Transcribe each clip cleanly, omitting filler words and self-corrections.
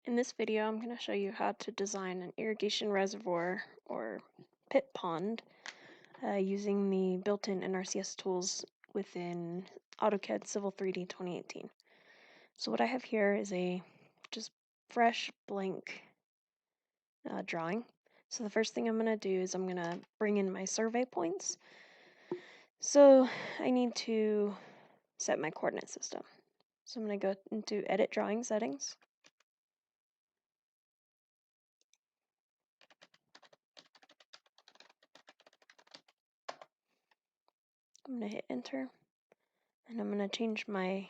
In this video, I'm going to show you how to design an irrigation reservoir or pit pond using the built-in NRCS tools within AutoCAD Civil 3D 2018. So what I have here is a just fresh blank drawing. So the first thing I'm going to do is I'm going to bring in my survey points. So I need to set my coordinate system. So I'm going to go into Edit Drawing Settings. I'm going to hit Enter, and I'm going to change my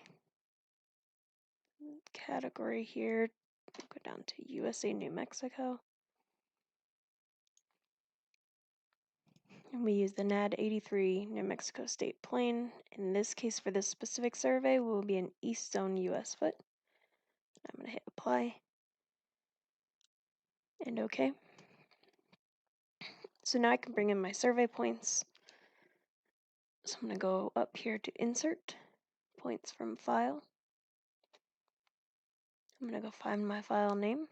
category here. Go down to USA, New Mexico. And we use the NAD 83 New Mexico State Plane. In this case, for this specific survey, will be an East Zone US foot. I'm going to hit Apply and OK. So now I can bring in my survey points. So I'm going to go up here to Insert, Points from File. I'm going to go find my file name.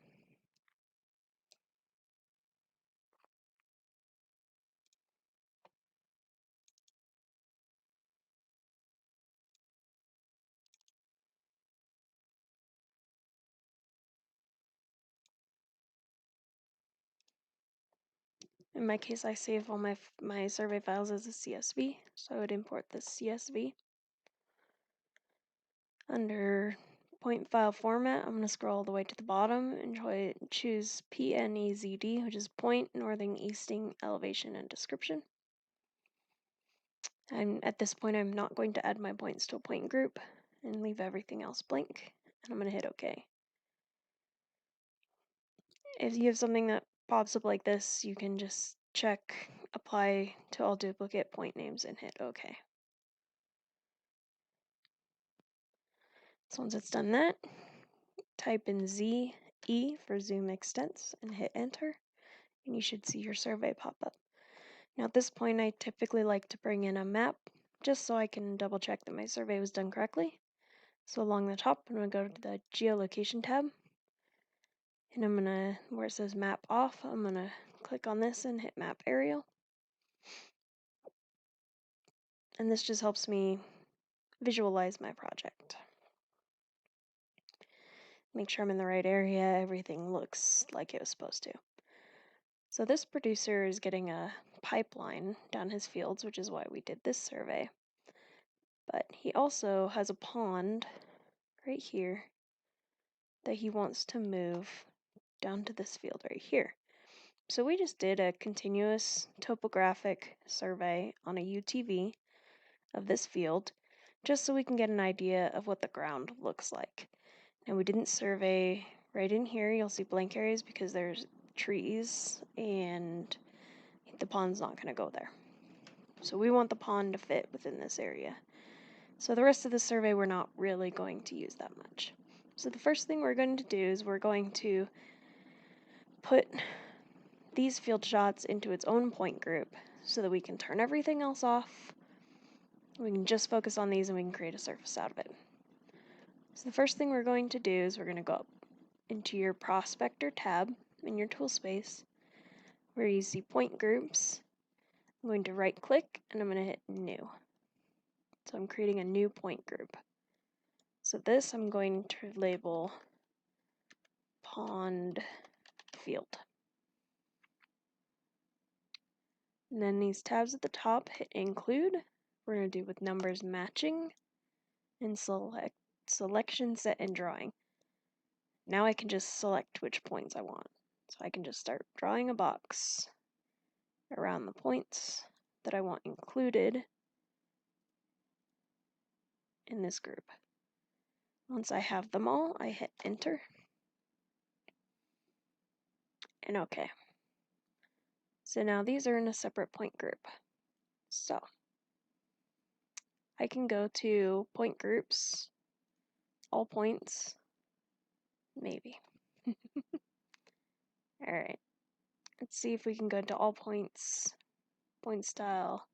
In my case, I save all my survey files as a CSV, so I would import this CSV. Under point file format, I'm going to scroll all the way to the bottom and choose PNEZD, which is Point, Northern, Easting, Elevation, and Description. And at this point, I'm not going to add my points to a point group and leave everything else blank. And I'm going to hit OK. If you have something that pops up like this, you can just check Apply to all duplicate point names and hit OK. So once it's done that, type in ZE for zoom extents and hit Enter, and you should see your survey pop up. Now at this point, I typically like to bring in a map just so I can double check that my survey was done correctly. So along the top, I'm going to go to the Geolocation tab, and I'm going to, where it says Map Off, I'm going to click on this and hit Map Aerial. And this just helps me visualize my project. Make sure I'm in the right area, everything looks like it was supposed to. So this producer is getting a pipeline down his fields, which is why we did this survey. But he also has a pond right here that he wants to move down to this field right here. So we just did a continuous topographic survey on a UTV of this field, just so we can get an idea of what the ground looks like. And we didn't survey right in here. You'll see blank areas because there's trees and the pond's not going to go there. So we want the pond to fit within this area. So the rest of the survey, we're not really going to use that much. So the first thing we're going to do is we're going to put these field shots into its own point group so that we can turn everything else off. We can just focus on these and we can create a surface out of it. So the first thing we're going to do is we're going to go up into your Prospector tab in your tool space where you see point groups. I'm going to right click and I'm going to hit New. So I'm creating a new point group. So this I'm going to label Pond Field. And then these tabs at the top, hit Include. We're going to do with numbers matching and selection, set, and drawing. Now I can just select which points I want. So I can just start drawing a box around the points that I want included in this group. Once I have them all, I hit Enter and OK. So now these are in a separate point group. So I can go to Point Groups, All Points, maybe. Alright, let's see if we can go to All Points, Point Style,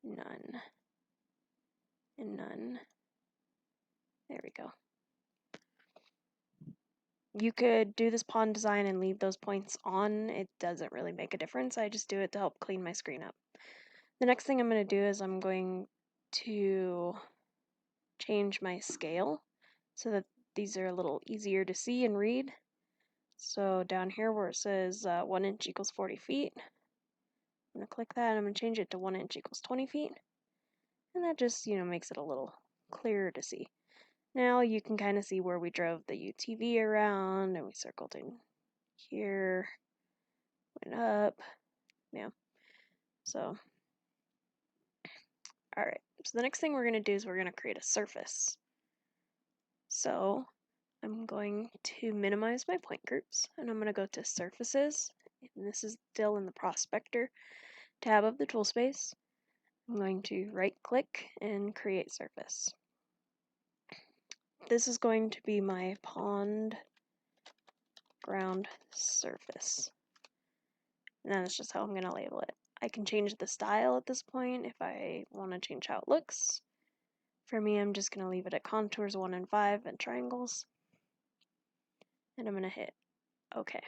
None, and None. There we go. You could do this pond design and leave those points on. It doesn't really make a difference. I just do it to help clean my screen up. The next thing I'm going to do is I'm going to change my scale so that these are a little easier to see and read. So down here where it says 1 inch equals 40 feet, I'm going to click that and I'm going to change it to 1 inch equals 20 feet. And that just, makes it a little clearer to see. Now you can kind of see where we drove the UTV around and we circled in here, went up, yeah. So, alright, so the next thing we're going to do is we're going to create a surface. So, I'm going to minimize my point groups, and I'm going to go to Surfaces, and this is still in the Prospector tab of the tool space. I'm going to right-click and create surface. This is going to be my pond ground surface. And that is just how I'm going to label it. I can change the style at this point if I want to change how it looks. For me, I'm just going to leave it at contours 1 and 5 and triangles. And I'm going to hit OK.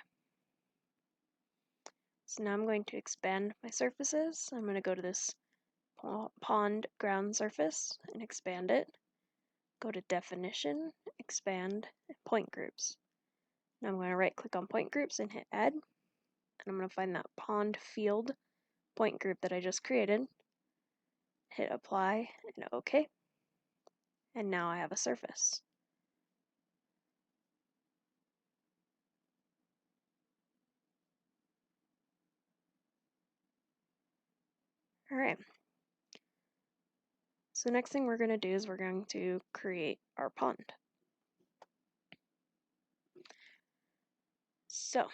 So now I'm going to expand my surfaces. I'm going to go to this pond ground surface and expand it. Go to Definition, Expand, Point Groups. Now I'm going to right click on Point Groups and hit Add. And I'm going to find that pond field point group that I just created. Hit Apply and OK. And now I have a surface. Alright. So next thing we're going to do is we're going to create our pond. So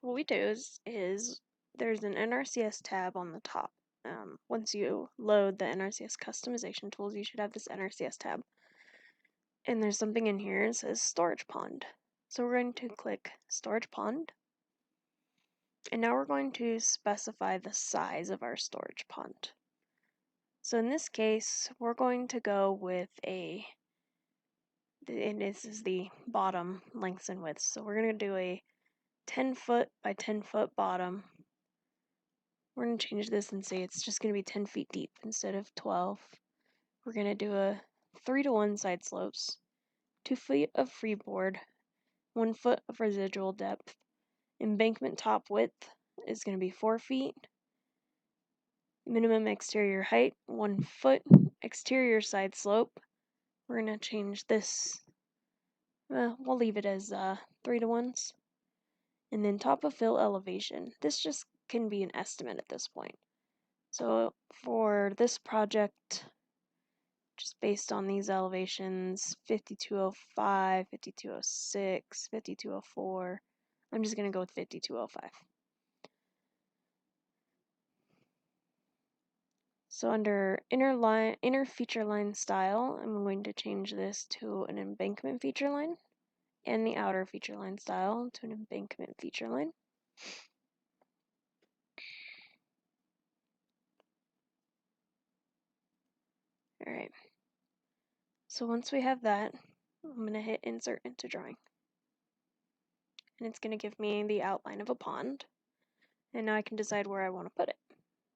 what we do is there's an NRCS tab on the top. Once you load the NRCS customization tools, you should have this NRCS tab. And there's something in here that says Storage Pond. So we're going to click Storage Pond. And now we're going to specify the size of our storage pond. So in this case, we're going to go with and this is the bottom lengths and widths. So we're going to do a 10 foot by 10 foot bottom. We're going to change this and say it's just going to be 10 feet deep instead of 12. We're going to do a 3-to-1 side slopes, 2 feet of freeboard, 1 foot of residual depth. Embankment top width is going to be 4 feet. Minimum exterior height, 1 foot. Exterior side slope, we're going to change this. We'll leave it as 3-to-1s. And then top of fill elevation. This just can be an estimate at this point. So for this project, just based on these elevations, 5205, 5206, 5204, I'm just going to go with 5205. So under inner feature line style, I'm going to change this to an embankment feature line, and the outer feature line style to an embankment feature line. Alright, so once we have that, I'm going to hit Insert into Drawing. And it's going to give me the outline of a pond. And now I can decide where I want to put it.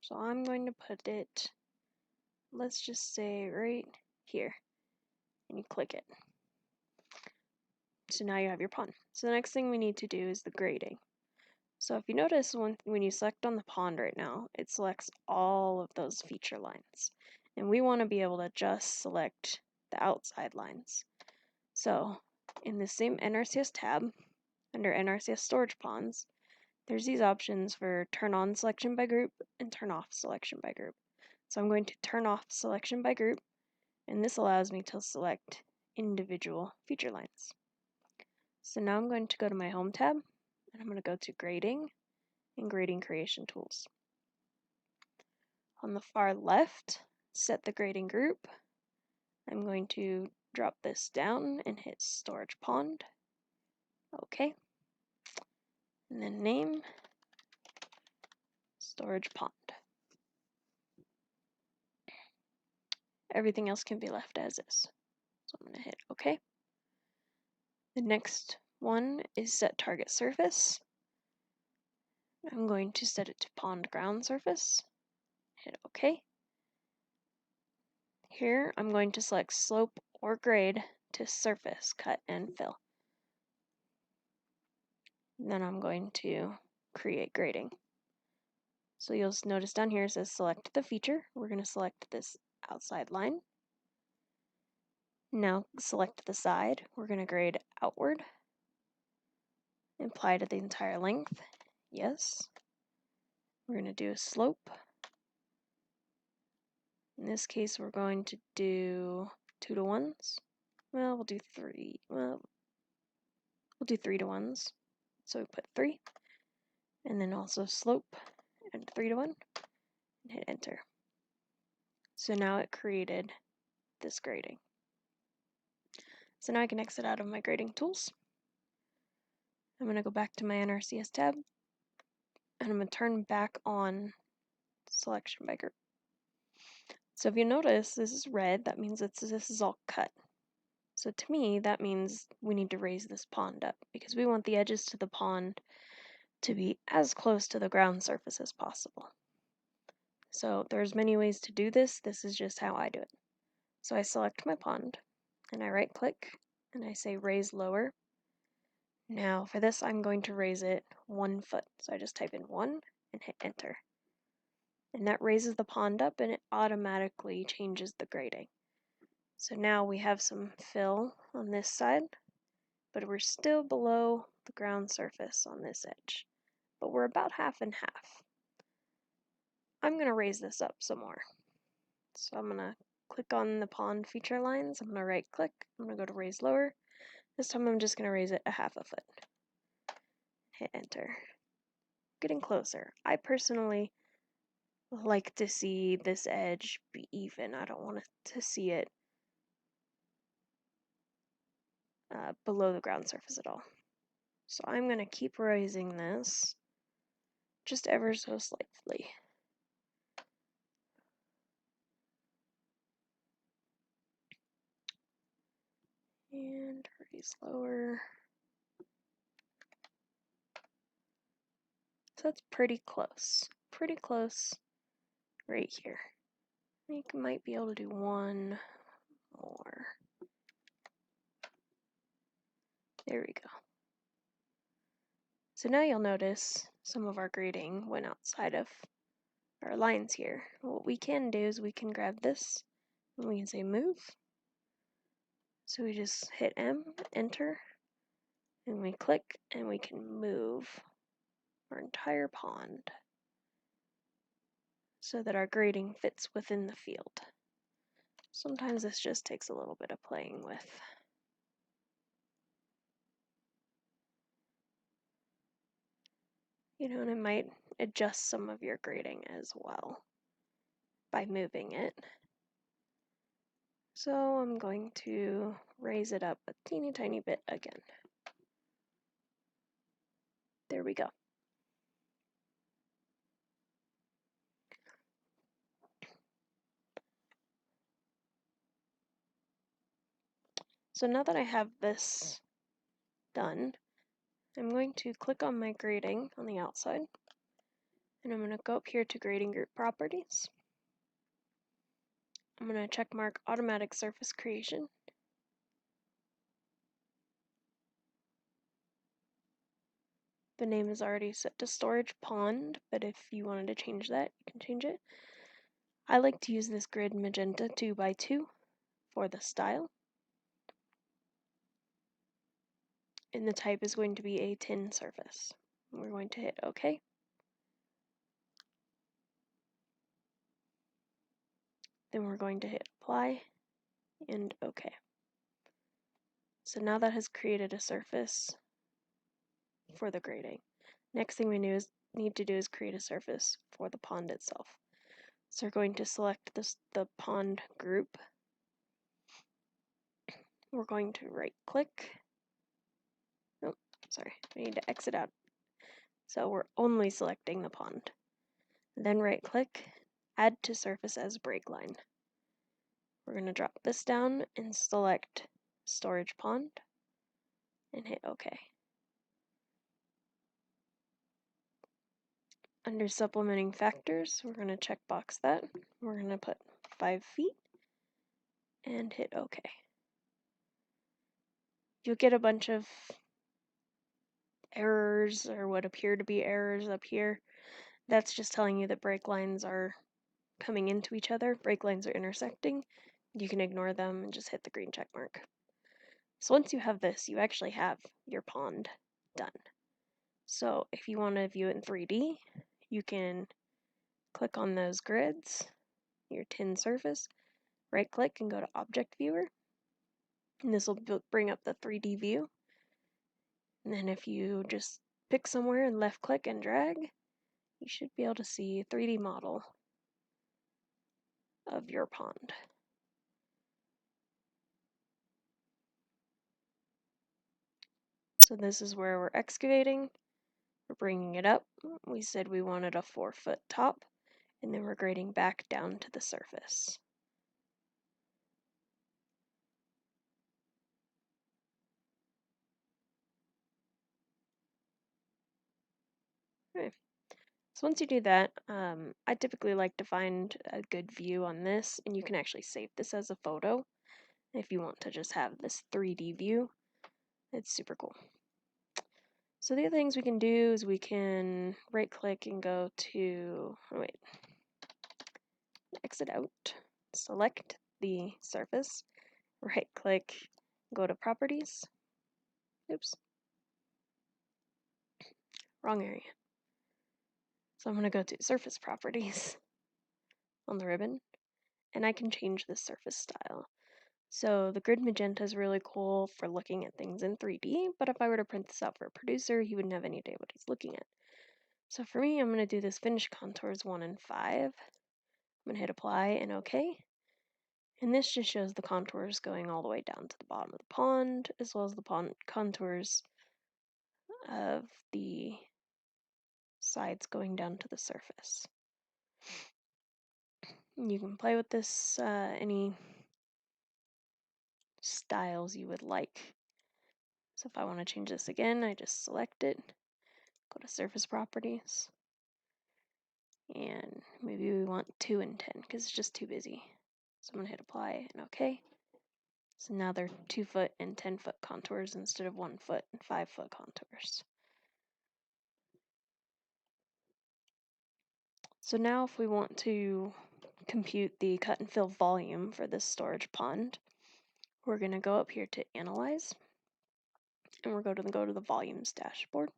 So I'm going to put it, let's just say right here. And you click it. So now you have your pond. So the next thing we need to do is the grading. So if you notice when you select on the pond right now, it selects all of those feature lines. And we want to be able to just select the outside lines. So in the same NRCS tab, under NRCS storage ponds, there's these options for turn on selection by group and turn off selection by group. So I'm going to turn off selection by group, and this allows me to select individual feature lines. So now I'm going to go to my Home tab, and I'm going to go to Grading and Grading Creation Tools. On the far left, set the grading group. I'm going to drop this down and hit Storage Pond. Okay. And then name, Storage Pond. Everything else can be left as is. So I'm going to hit OK. The next One is set target surface. I'm going to set it to pond ground surface. Hit OK. Here I'm going to select slope or grade to surface, cut, and fill. And then I'm going to create grading. So you'll notice down here it says select the feature. We're going to select this outside line. Now select the side. We're going to grade outward. Apply to the entire length. Yes. We're going to do a slope. In this case, we're going to do 2 to 1s. Well, we'll do 3. Well, we'll do 3 to 1s. So we put 3. And then also slope and 3 to 1. And hit enter. So now it created this grading. So now I can exit out of my grading tools. I'm going to go back to my NRCS tab. And I'm going to turn back on selection by group. So if you notice, this is red. That means this is all cut. So to me, that means we need to raise this pond up because we want the edges to the pond to be as close to the ground surface as possible. So there's many ways to do this. This is just how I do it. So I select my pond and I right click and I say raise lower. Now for this, I'm going to raise it 1 foot. So I just type in 1 and hit enter. And that raises the pond up and it automatically changes the grading. So now we have some fill on this side, but we're still below the ground surface on this edge. But we're about half and half. I'm going to raise this up some more. So I'm going to click on the pond feature lines. I'm going to right click. I'm going to go to raise lower. This time I'm just going to raise it a half a foot. Hit enter. Getting closer. I personally like to see this edge be even. I don't want to see it below the ground surface at all. So I'm going to keep raising this just ever so slightly. And raise lower. So that's pretty close. Pretty close right here. I think I might be able to do one more. There we go. So now you'll notice some of our grading went outside of our lines here. What we can do is we can grab this and we can say move. So we just hit M, enter, and we click and we can move our entire pond so that our grading fits within the field. Sometimes this just takes a little bit of playing with. And it might adjust some of your grading as well by moving it. So I'm going to raise it up a teeny tiny bit again. There we go. So now that I have this done, I'm going to click on my grading on the outside, and I'm going to go up here to grading group properties. I'm going to check mark automatic surface creation. The name is already set to storage pond, but if you wanted to change that, you can change it. I like to use this grid magenta 2x2 for the style. And the type is going to be a tin surface. We're going to hit OK. Then we're going to hit apply and OK. So now that has created a surface for the grading. Next thing we need to do is create a surface for the pond itself. So we're going to select the pond group. We're going to right click. Oh, sorry, we need to exit out. So we're only selecting the pond. Then right click, add to surface as break line. We're going to drop this down and select storage pond and hit OK. Under supplementing factors, we're going to checkbox that. We're going to put 5 feet and hit OK. You'll get a bunch of errors or what appear to be errors up here. That's just telling you that break lines are coming into each other. Break lines are intersecting. You can ignore them and just hit the green check mark. So once you have this, you actually have your pond done. So if you want to view it in 3D, you can click on those grids, your tin surface, right click and go to Object Viewer. And this will bring up the 3D view. And then if you just pick somewhere and left click and drag, you should be able to see a 3D model of your pond. So this is where we're excavating. We're bringing it up. We said we wanted a 4-foot top, and then we're grading back down to the surface. Okay. So once you do that, I typically like to find a good view on this, and you can actually save this as a photo if you want to just have this 3D view. It's super cool. So the other things we can do is we can right click and go to, exit out, select the surface, right click, go to properties. Oops, wrong area. So I'm going to go to surface properties on the ribbon, and I can change the surface style. So the grid magenta is really cool for looking at things in 3D, but if I were to print this out for a producer, he wouldn't have any idea what he's looking at. So for me, I'm going to do this finish contours 1 and 5. I'm going to hit apply and OK. And this just shows the contours going all the way down to the bottom of the pond, as well as the pond contours of the sides going down to the surface. You can play with this any styles you would like. So if I want to change this again, I just select it, go to surface properties, and maybe we want 2 and 10 because it's just too busy. So I'm going to hit apply and OK. So now they're 2-foot and 10-foot contours instead of 1-foot and 5-foot contours. So now if we want to compute the cut and fill volume for this storage pond, we're going to go up here to Analyze, and we're going to go to the Volumes dashboard.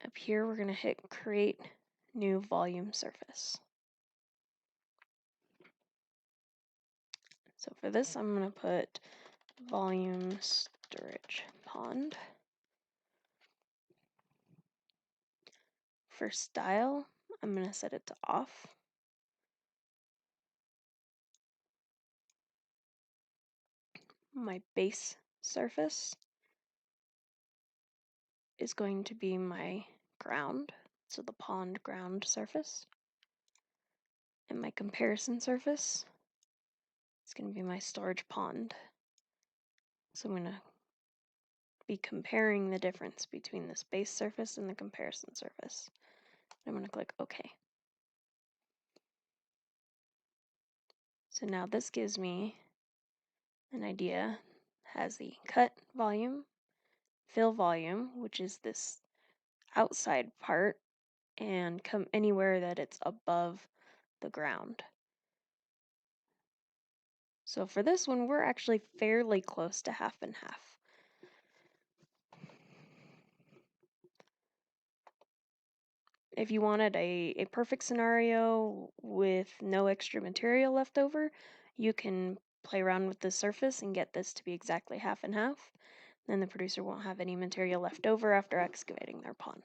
Up here, we're going to hit Create New Volume Surface. So for this, I'm going to put Volume Storage Pond. For style, I'm going to set it to off. My base surface is going to be my ground, so the pond ground surface. And my comparison surface is going to be my storage pond. So I'm going to be comparing the difference between this base surface and the comparison surface. I'm going to click OK. So now this gives me an idea, has the cut volume, fill volume, which is this outside part, and come anywhere that it's above the ground. So for this one, we're actually fairly close to half and half. If you wanted a perfect scenario with no extra material left over, you can play around with the surface and get this to be exactly half and half. Then the producer won't have any material left over after excavating their pond.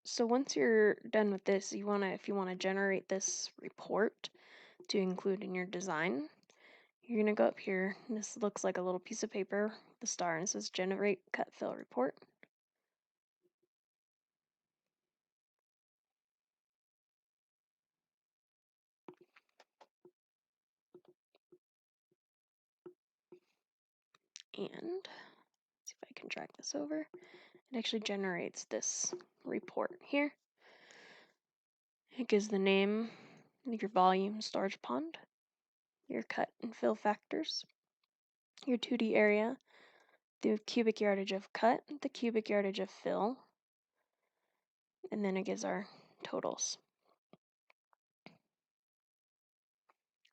So once you're done with this, if you want to generate this report to include in your design, you're going to go up here. This looks like a little piece of paper, the star, and it says Generate Cut Fill Report. And see if I can drag this over. It actually generates this report here. It gives the name, your volume storage pond, your cut and fill factors, your 2D area, the cubic yardage of cut, the cubic yardage of fill, and then it gives our totals.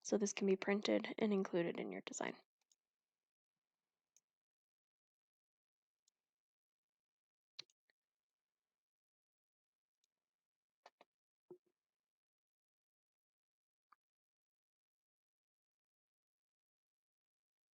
So this can be printed and included in your design.